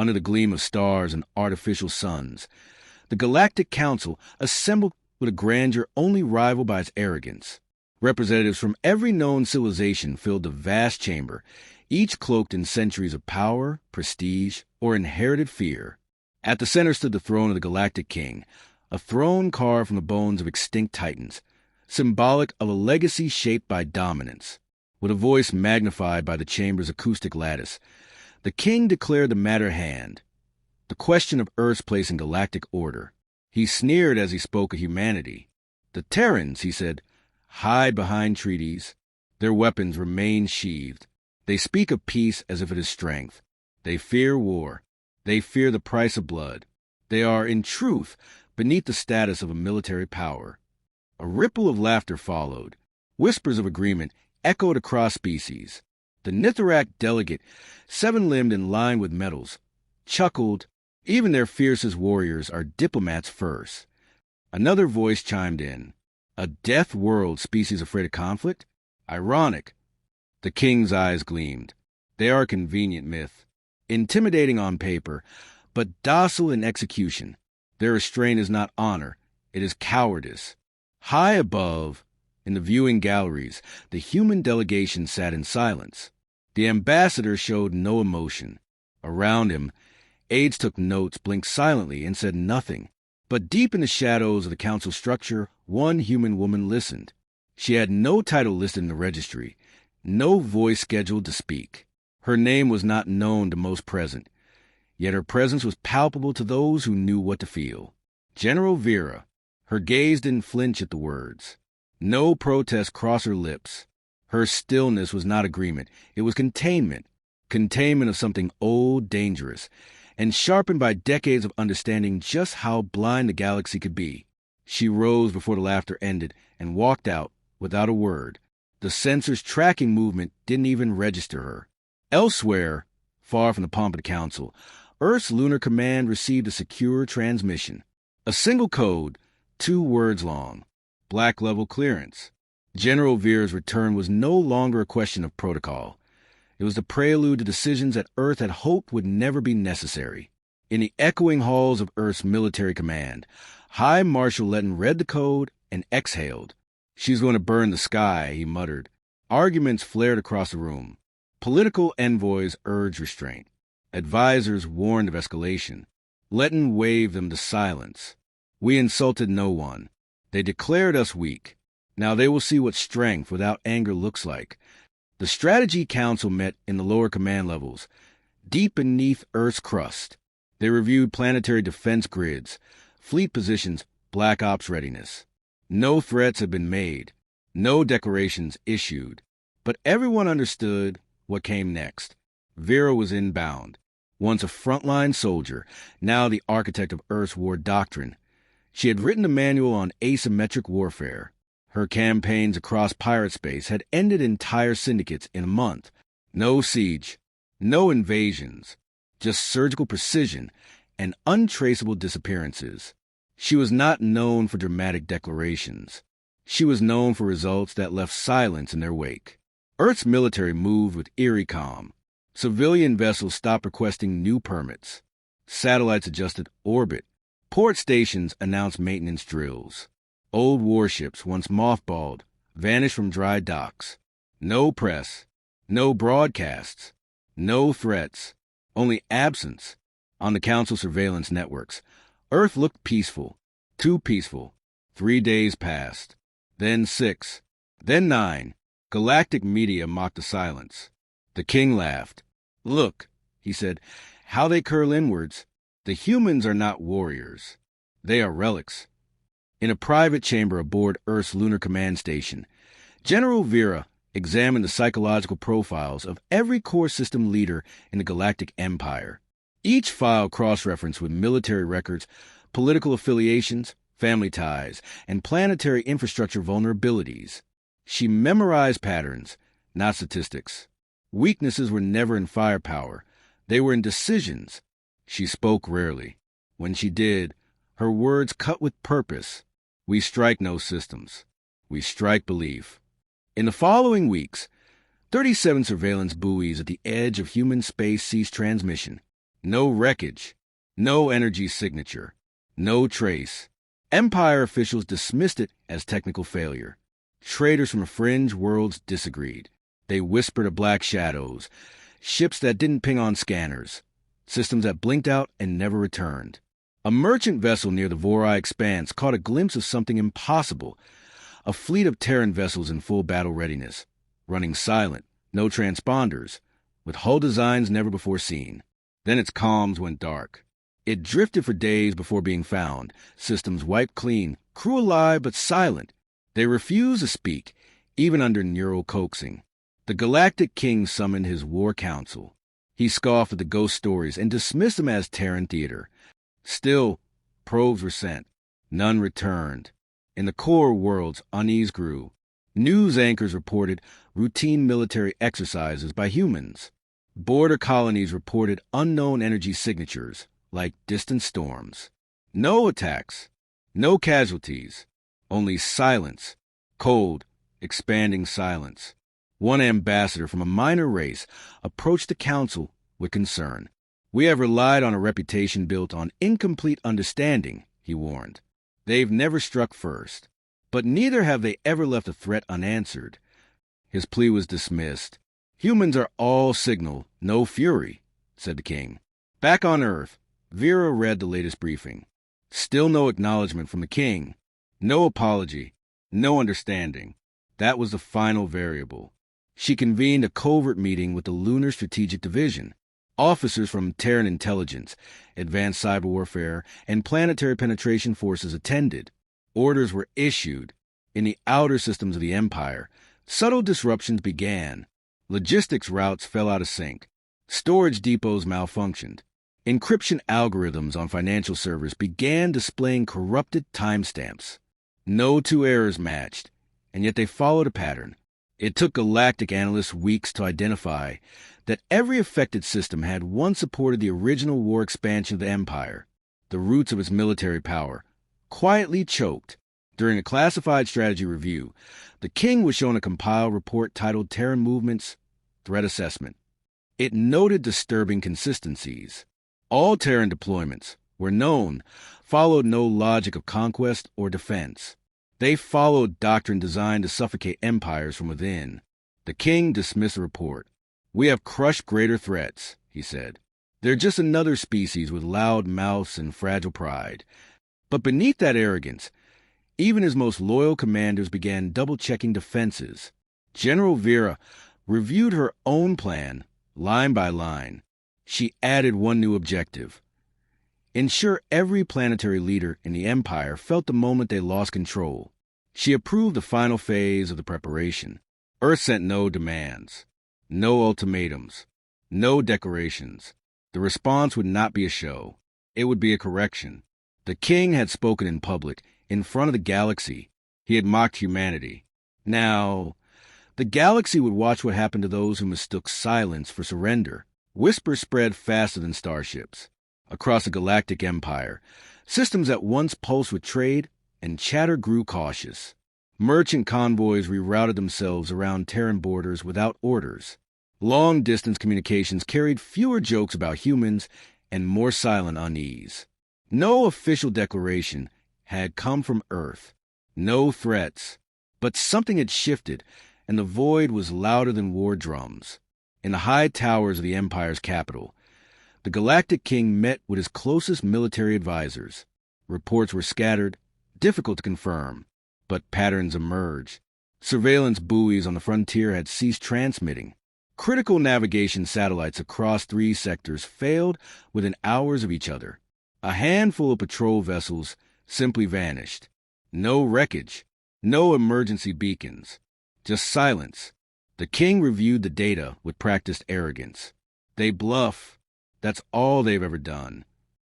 under the gleam of stars and artificial suns. The Galactic Council assembled with a grandeur only rivaled by its arrogance. Representatives from every known civilization filled the vast chamber, each cloaked in centuries of power, prestige, or inherited fear. At the center stood the throne of the Galactic King, a throne carved from the bones of extinct titans, symbolic of a legacy shaped by dominance. With a voice magnified by the chamber's acoustic lattice, the king declared the matter at hand, the question of Earth's place in galactic order. He sneered as he spoke of humanity. The Terrans, he said, hide behind treaties. Their weapons remain sheathed. They speak of peace as if it is strength. They fear war. They fear the price of blood. They are, in truth, beneath the status of a military power. A ripple of laughter followed. Whispers of agreement echoed across species. The Nitharak delegate, seven-limbed and lined with metals, chuckled. Even their fiercest warriors are diplomats first. Another voice chimed in. A death world species afraid of conflict? Ironic. The king's eyes gleamed. They are a convenient myth, intimidating on paper, but docile in execution. Their restraint is not honor, it is cowardice. High above, in the viewing galleries, the human delegation sat in silence. The ambassador showed no emotion. Around him, aides took notes, blinked silently, and said nothing. But deep in the shadows of the council structure, one human woman listened. She had no title listed in the registry, no voice scheduled to speak. Her name was not known to most present, yet her presence was palpable to those who knew what to feel. General Vira. Her gaze didn't flinch at the words. No protest crossed her lips. Her stillness was not agreement. It was containment. Containment of something old, dangerous, and sharpened by decades of understanding just how blind the galaxy could be. She rose before the laughter ended and walked out without a word. The sensor's tracking movement didn't even register her. Elsewhere, far from the pomp of the council, Earth's lunar command received a secure transmission. A single code, 2 words long. Black-level clearance. General Vira's return was no longer a question of protocol. It was the prelude to decisions that Earth had hoped would never be necessary. In the echoing halls of Earth's military command, High Marshal Letton read the code and exhaled. "She's going to burn the sky," he muttered. Arguments flared across the room. Political envoys urged restraint. Advisors warned of escalation. Letton waved them to silence. "We insulted no one. They declared us weak. Now they will see what strength without anger looks like." The Strategy Council met in the lower command levels, deep beneath Earth's crust. They reviewed planetary defense grids, fleet positions, black ops readiness. No threats had been made, no declarations issued, but everyone understood what came next. Vira was inbound. Once a frontline soldier, now the architect of Earth's war doctrine. She had written a manual on asymmetric warfare. Her campaigns across pirate space had ended entire syndicates in a month. No siege, no invasions, just surgical precision and untraceable disappearances. She was not known for dramatic declarations. She was known for results that left silence in their wake. Earth's military moved with eerie calm. Civilian vessels stopped requesting new permits. Satellites adjusted orbit. Port stations announced maintenance drills. Old warships, once mothballed, vanished from dry docks. No press, no broadcasts, no threats, only absence. On the Council surveillance networks, Earth looked peaceful, too peaceful. 3 days passed, then 6, then 9. Galactic media mocked the silence. The king laughed. "Look," he said, "how they curl inwards. The humans are not warriors. They are relics." In a private chamber aboard Earth's lunar command station, General Vira examined the psychological profiles of every core system leader in the Galactic Empire. Each file cross-referenced with military records, political affiliations, family ties, and planetary infrastructure vulnerabilities. She memorized patterns, not statistics. Weaknesses were never in firepower. They were in decisions. She spoke rarely. When she did, her words cut with purpose. We strike no systems. We strike belief. In the following weeks, 37 surveillance buoys at the edge of human space ceased transmission. No wreckage. No energy signature. No trace. Empire officials dismissed it as technical failure. Traders from fringe worlds disagreed. They whispered of black shadows, ships that didn't ping on scanners, systems that blinked out and never returned. A merchant vessel near the Vira expanse caught a glimpse of something impossible. A fleet of Terran vessels in full battle readiness, running silent, no transponders, with hull designs never before seen. Then its comms went dark. It drifted for days before being found, systems wiped clean, crew alive but silent. They refused to speak, even under neural coaxing. The Galactic King summoned his war council. He scoffed at the ghost stories and dismissed them as Terran theater. Still, probes were sent. None returned. In the core worlds, unease grew. News anchors reported routine military exercises by humans. Border colonies reported unknown energy signatures, like distant storms. No attacks, no casualties, only silence, cold, expanding silence. One ambassador from a minor race approached the council with concern. "We have relied on a reputation built on incomplete understanding," he warned. "They've never struck first, but neither have they ever left a threat unanswered." His plea was dismissed. "Humans are all signal, no fury," said the king. Back on Earth, Vira read the latest briefing. Still no acknowledgement from the king. No apology. No understanding. That was the final variable. She convened a covert meeting with the Lunar Strategic Division. Officers from Terran Intelligence, Advanced Cyber Warfare, and Planetary Penetration Forces attended. Orders were issued. In the outer systems of the Empire, subtle disruptions began. Logistics routes fell out of sync. Storage depots malfunctioned. Encryption algorithms on financial servers began displaying corrupted timestamps. No two errors matched, and yet they followed a pattern. It took Galactic analysts weeks to identify that every affected system had once supported the original war expansion of the Empire, the roots of its military power, quietly choked. During a classified strategy review, the king was shown a compiled report titled Terran Movements Threat Assessment. It noted disturbing consistencies. All Terran deployments were known, followed no logic of conquest or defense. They followed doctrine designed to suffocate empires from within. The king dismissed the report. "We have crushed greater threats," he said. "They're just another species with loud mouths and fragile pride." But beneath that arrogance, even his most loyal commanders began double-checking defenses. General Vira reviewed her own plan, line by line. She added one new objective: ensure every planetary leader in the Empire felt the moment they lost control. She approved the final phase of the preparation. Earth sent no demands, no ultimatums, no declarations. The response would not be a show. It would be a correction. The king had spoken in public, in front of the galaxy. He had mocked humanity. Now, the galaxy would watch what happened to those who mistook silence for surrender. Whispers spread faster than starships. Across the galactic empire, systems at once pulsed with trade, and chatter grew cautious. Merchant convoys rerouted themselves around Terran borders without orders. Long-distance communications carried fewer jokes about humans and more silent unease. No official declaration had come from Earth. No threats. But something had shifted, and the void was louder than war drums. In the high towers of the Empire's capital, the Galactic King met with his closest military advisors. Reports were scattered, difficult to confirm, but patterns emerged. Surveillance buoys on the frontier had ceased transmitting. Critical navigation satellites across 3 sectors failed within hours of each other. A handful of patrol vessels simply vanished. No wreckage, no emergency beacons, just silence. The king reviewed the data with practiced arrogance. "They bluff. That's all they've ever done."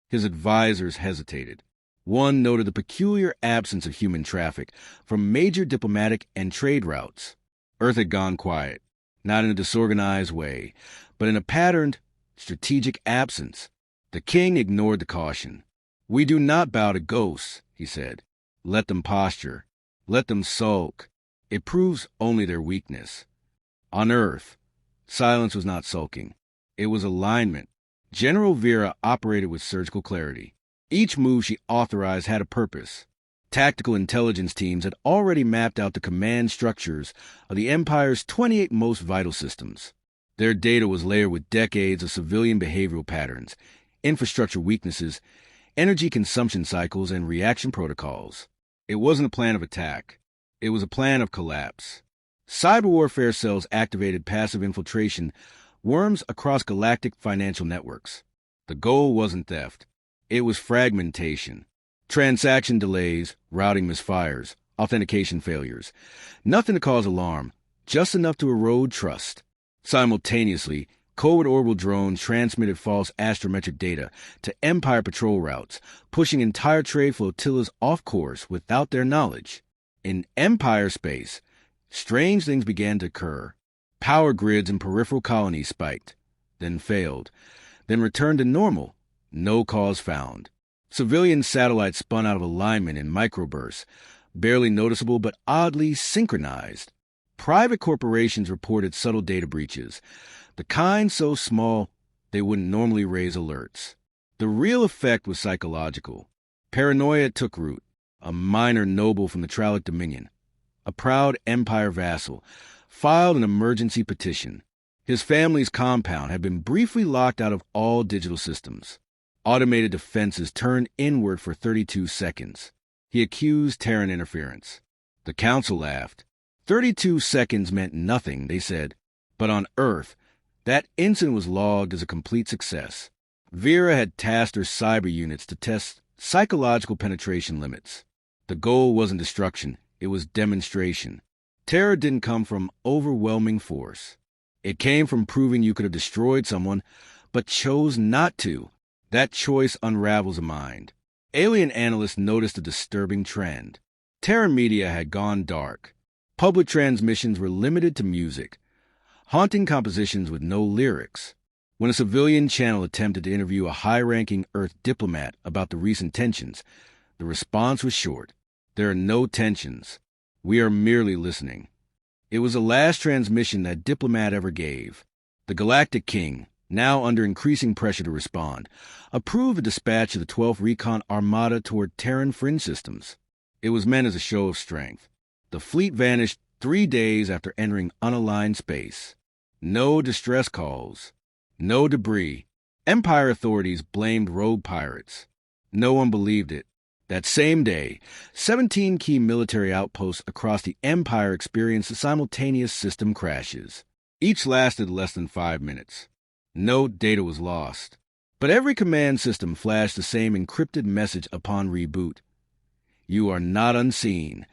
His advisors hesitated. One noted the peculiar absence of human traffic from major diplomatic and trade routes. Earth had gone quiet, not in a disorganized way, but in a patterned, strategic absence. The king ignored the caution. "We do not bow to ghosts," he said. "Let them posture. Let them sulk. It proves only their weakness." On Earth, silence was not sulking. It was alignment. General Vira operated with surgical clarity. Each move she authorized had a purpose. Tactical intelligence teams had already mapped out the command structures of the Empire's 28 most vital systems. Their data was layered with decades of civilian behavioral patterns, infrastructure weaknesses, energy consumption cycles, and reaction protocols. It wasn't a plan of attack. It was a plan of collapse. Cyber warfare cells activated passive infiltration, worms across galactic financial networks. The goal wasn't theft. It was fragmentation. Transaction delays, routing misfires, authentication failures. Nothing to cause alarm, just enough to erode trust. Simultaneously, covert orbital drones transmitted false astrometric data to Empire patrol routes, pushing entire trade flotillas off course without their knowledge. In Empire space, strange things began to occur. Power grids in peripheral colonies spiked, then failed, then returned to normal. No cause found. Civilian satellites spun out of alignment in microbursts, barely noticeable but oddly synchronized. Private corporations reported subtle data breaches, the kind so small they wouldn't normally raise alerts. The real effect was psychological. Paranoia took root. A minor noble from the Trallic Dominion, a proud Empire vassal, filed an emergency petition. His family's compound had been briefly locked out of all digital systems. Automated defenses turned inward for 32 seconds. He accused Terran interference. The council laughed. 32 seconds meant nothing, they said. But on Earth, that incident was logged as a complete success. Vira had tasked her cyber units to test psychological penetration limits. The goal wasn't destruction, it was demonstration. Terror didn't come from overwhelming force. It came from proving you could have destroyed someone, but chose not to. That choice unravels a mind. Alien analysts noticed a disturbing trend. Terran media had gone dark. Public transmissions were limited to music, haunting compositions with no lyrics. When a civilian channel attempted to interview a high-ranking Earth diplomat about the recent tensions, the response was short. There are no tensions. We are merely listening. It was the last transmission that diplomat ever gave. The Galactic King, now under increasing pressure to respond, approved the dispatch of the 12th Recon Armada toward Terran fringe systems. It was meant as a show of strength. The fleet vanished 3 days after entering unaligned space. No distress calls. No debris. Empire authorities blamed rogue pirates. No one believed it. That same day, 17 key military outposts across the Empire experienced simultaneous system crashes. Each lasted less than 5 minutes. No data was lost. But every command system flashed the same encrypted message upon reboot. You are not unseen.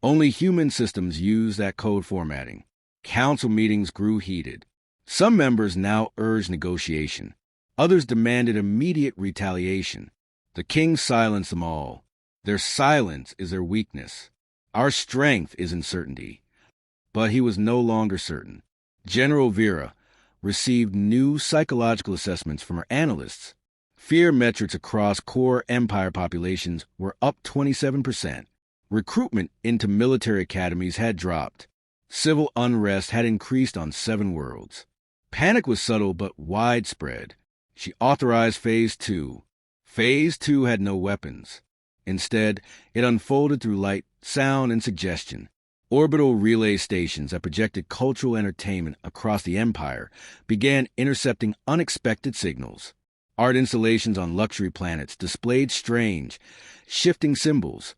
Only human systems use that code formatting. Council meetings grew heated. Some members now urged negotiation. Others demanded immediate retaliation. The king silenced them all. Their silence is their weakness. Our strength is in certainty. But he was no longer certain. General Vira received new psychological assessments from her analysts. Fear metrics across core Empire populations were up 27%. Recruitment into military academies had dropped. Civil unrest had increased on 7 worlds. Panic was subtle but widespread. She authorized Phase 2. Phase 2 had no weapons. Instead, it unfolded through light, sound, and suggestion. Orbital relay stations that projected cultural entertainment across the Empire began intercepting unexpected signals. Art installations on luxury planets displayed strange, shifting symbols.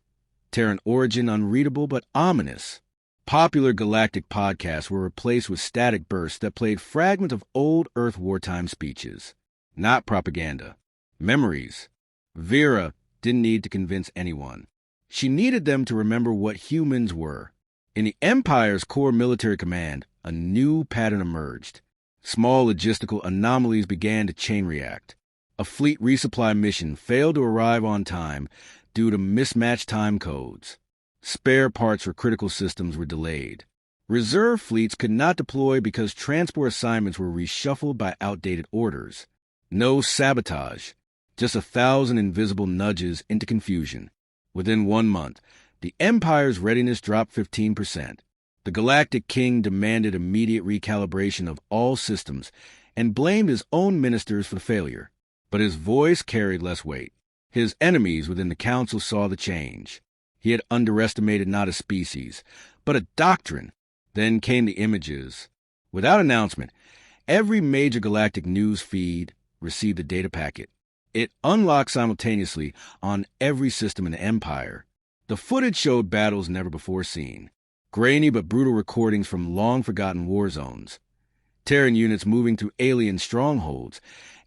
Terran origin unreadable but ominous. Popular galactic podcasts were replaced with static bursts that played fragments of old Earth wartime speeches. Not propaganda. Memories. Vira didn't need to convince anyone. She needed them to remember what humans were. In the Empire's core military command, a new pattern emerged. Small logistical anomalies began to chain react. A fleet resupply mission failed to arrive on time due to mismatched time codes. Spare parts for critical systems were delayed. Reserve fleets could not deploy because transport assignments were reshuffled by outdated orders. No sabotage, just 1,000 invisible nudges into confusion. Within 1 month, the Empire's readiness dropped 15%. The Galactic King demanded immediate recalibration of all systems and blamed his own ministers for the failure. But his voice carried less weight. His enemies within the council saw the change. He had underestimated not a species, but a doctrine. Then came the images. Without announcement, every major galactic news feed received a data packet. It unlocked simultaneously on every system in the Empire. The footage showed battles never before seen, grainy but brutal recordings from long-forgotten war zones. Terran units moving through alien strongholds,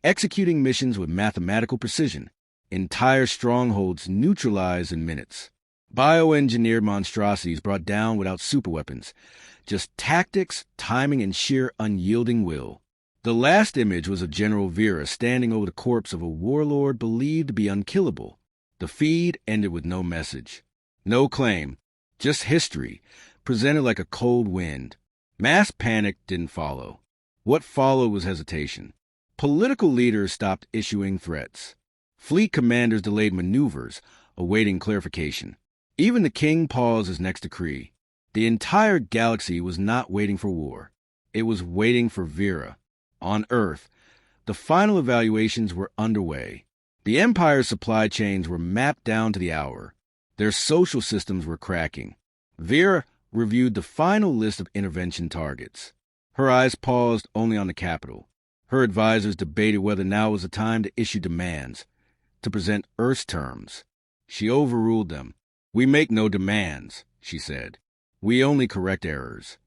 executing missions with mathematical precision. Entire strongholds neutralized in minutes. Bioengineered monstrosities brought down without superweapons. Just tactics, timing, and sheer unyielding will. The last image was of General Vira standing over the corpse of a warlord believed to be unkillable. The feed ended with no message. No claim, just history, presented like a cold wind. Mass panic didn't follow. What followed was hesitation. Political leaders stopped issuing threats. Fleet commanders delayed maneuvers, awaiting clarification. Even the king paused his next decree. The entire galaxy was not waiting for war. It was waiting for Vira. On Earth, the final evaluations were underway. The Empire's supply chains were mapped down to the hour. Their social systems were cracking. Vira reviewed the final list of intervention targets. Her eyes paused only on the capital. Her advisors debated whether now was the time to issue demands, to present Earth's terms. She overruled them. "We make no demands," she said. "We only correct errors."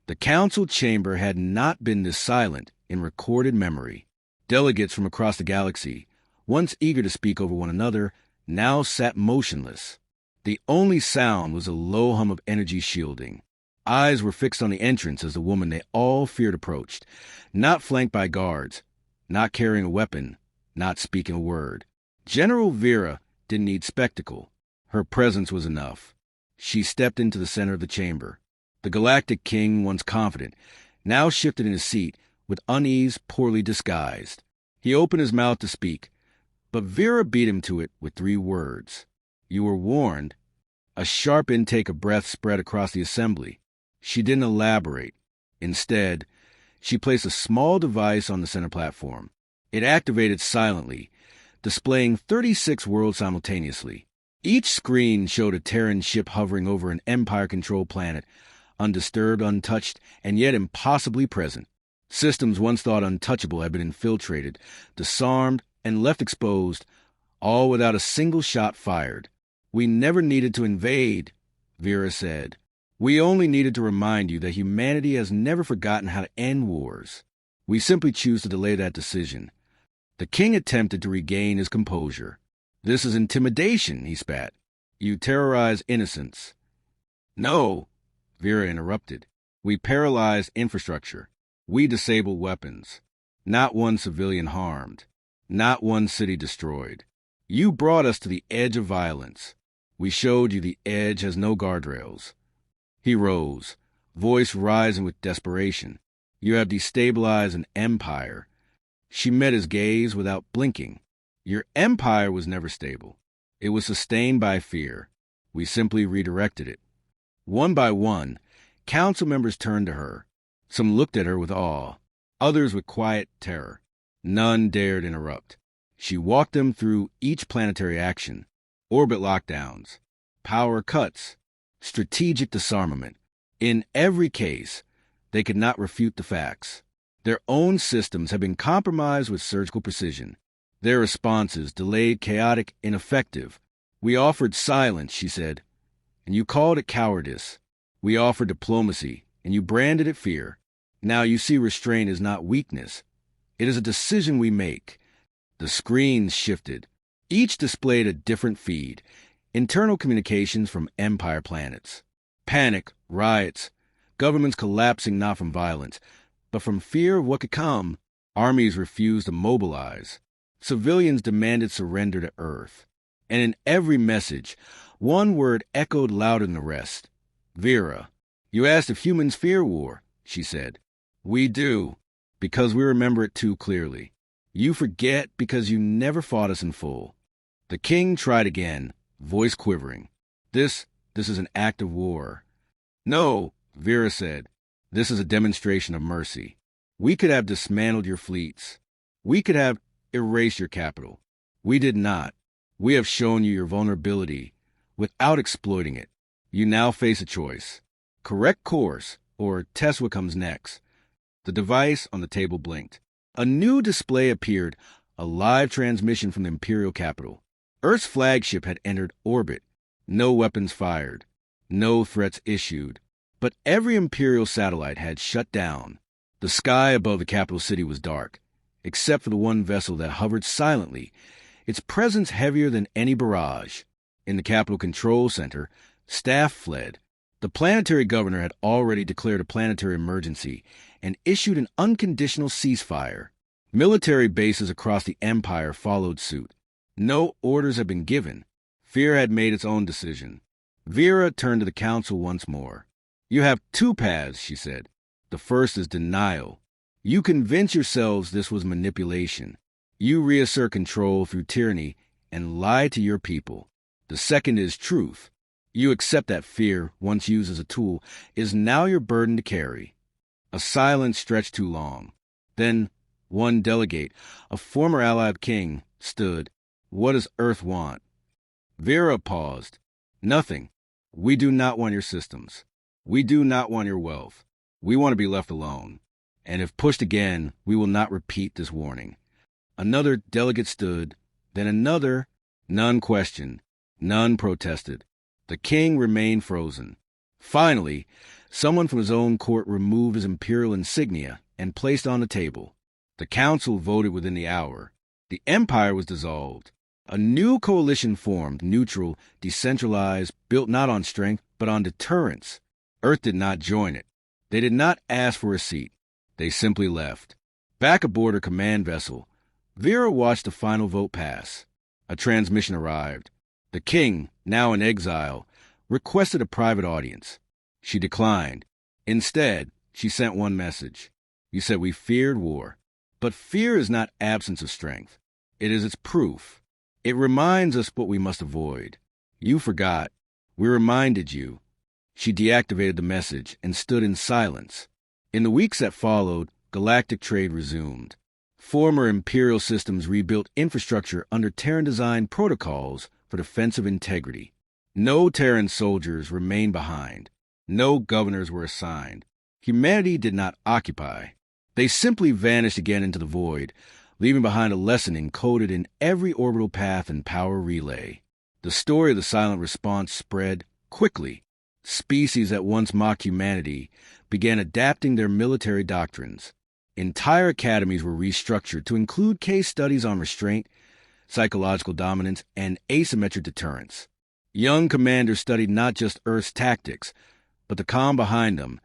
The council chamber had not been this silent in recorded memory. Delegates from across the galaxy, once eager to speak over one another, now sat motionless. The only sound was a low hum of energy shielding. Eyes were fixed on the entrance as the woman they all feared approached, not flanked by guards, not carrying a weapon, not speaking a word. General Vira didn't need spectacle. Her presence was enough. She stepped into the center of the chamber. The Galactic King, once confident, now shifted in his seat with unease poorly disguised. He opened his mouth to speak, but Vira beat him to it with 3 words. "You were warned." A sharp intake of breath spread across the assembly. She didn't elaborate. Instead, she placed a small device on the center platform. It activated silently, displaying 36 worlds simultaneously. Each screen showed a Terran ship hovering over an Empire-controlled planet, undisturbed, untouched, and yet impossibly present. Systems once thought untouchable had been infiltrated, disarmed, and left exposed, all without a single shot fired. "We never needed to invade," Vira said. "We only needed to remind you that humanity has never forgotten how to end wars. We simply choose to delay that decision." The king attempted to regain his composure. "This is intimidation," he spat. "You terrorize innocents." "No," Vira interrupted. "We paralyzed infrastructure. We disabled weapons. Not one civilian harmed. Not one city destroyed. You brought us to the edge of violence. We showed you the edge has no guardrails." He rose, voice rising with desperation. "You have destabilized an empire." She met his gaze without blinking. "Your empire was never stable. It was sustained by fear. We simply redirected it." One by one, council members turned to her. Some looked at her with awe, others with quiet terror. None dared interrupt. She walked them through each planetary action: orbit lockdowns, power cuts, strategic disarmament. In every case, they could not refute the facts. Their own systems had been compromised with surgical precision. Their responses delayed, chaotic, ineffective. "We offered silence," she said, "and you called it cowardice. We offered diplomacy, and you branded it fear. Now you see restraint is not weakness. It is a decision we make." The screens shifted. Each displayed a different feed. Internal communications from Empire planets. Panic, riots, governments collapsing not from violence, but from fear of what could come. Armies refused to mobilize. Civilians demanded surrender to Earth. And in every message, one word echoed louder than the rest. "Vira, you asked if humans fear war," she said. "We do, because we remember it too clearly. You forget because you never fought us in full." The king tried again, voice quivering. This is an act of war." "No," Vira said. "This is a demonstration of mercy." We could have dismantled your fleets. We could have erased your capital. We did not. We have shown you your vulnerability without exploiting it. You now face a choice. Correct course, or test what comes next. The device on the table blinked. A new display appeared, a live transmission from the Imperial capital. Earth's flagship had entered orbit. No weapons fired. No threats issued. But every Imperial satellite had shut down. The sky above the capital city was dark, except for the one vessel that hovered silently, its presence heavier than any barrage. In the capital control center, staff fled. The planetary governor had already declared a planetary emergency and issued an unconditional ceasefire. Military bases across the Empire followed suit. No orders had been given. Fear had made its own decision. Vira turned to the council once more. You have two paths, she said. The first is denial. You convince yourselves this was manipulation. You reassert control through tyranny and lie to your people. The second is truth. You accept that fear, once used as a tool, is now your burden to carry. A silence stretched too long. Then one delegate, a former ally of King, stood. What does Earth want? Vira paused. Nothing. We do not want your systems. We do not want your wealth. We want to be left alone. And if pushed again, we will not repeat this warning. Another delegate stood, then another. None questioned. None protested. The king remained frozen. Finally, someone from his own court removed his imperial insignia and placed on the table. The council voted within the hour. The empire was dissolved. A new coalition formed, neutral, decentralized, built not on strength, but on deterrence. Earth did not join it. They did not ask for a seat. They simply left. Back aboard her command vessel, Vira watched the final vote pass. A transmission arrived. The king, now in exile, requested a private audience. She declined. Instead, she sent one message. You said we feared war. But fear is not absence of strength. It is its proof. It reminds us what we must avoid. You forgot. We reminded you. She deactivated the message and stood in silence. In the weeks that followed, galactic trade resumed. Former Imperial systems rebuilt infrastructure under Terran-designed protocols for defensive integrity. No Terran soldiers remained behind. No governors were assigned. Humanity did not occupy. They simply vanished again into the void, leaving behind a lesson encoded in every orbital path and power relay. The story of the silent response spread quickly. Species that once mocked humanity began adapting their military doctrines. Entire academies were restructured to include case studies on restraint, psychological dominance, and asymmetric deterrence. Young commanders studied not just Earth's tactics, but the calm behind them,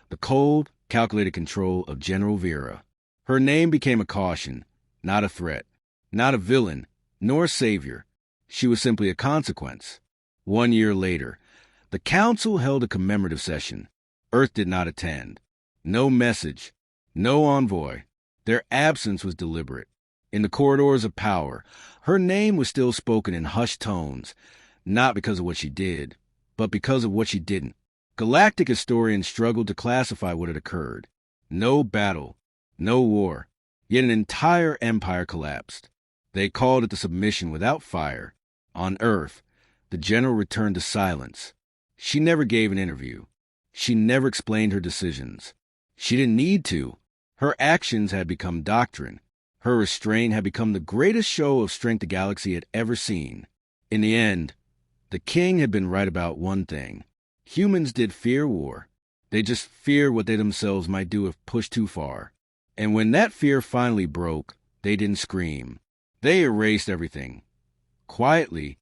the cold, calculated control of General Vira. Her name became a caution, not a threat, not a villain, nor a savior. She was simply a consequence. 1 year later, the council held a commemorative session. Earth did not attend. No message, no envoy. Their absence was deliberate. In the corridors of power, her name was still spoken in hushed tones, not because of what she did, but because of what she didn't. Galactic historians struggled to classify what had occurred. No battle, no war, yet an entire empire collapsed. They called it the submission without fire. On Earth, the general returned to silence. She never gave an interview. She never explained her decisions. She didn't need to. Her actions had become doctrine. Her restraint had become the greatest show of strength the galaxy had ever seen. In the end, the king had been right about one thing. Humans did fear war. They just feared what they themselves might do if pushed too far. And when that fear finally broke, they didn't scream. They erased everything. Quietly,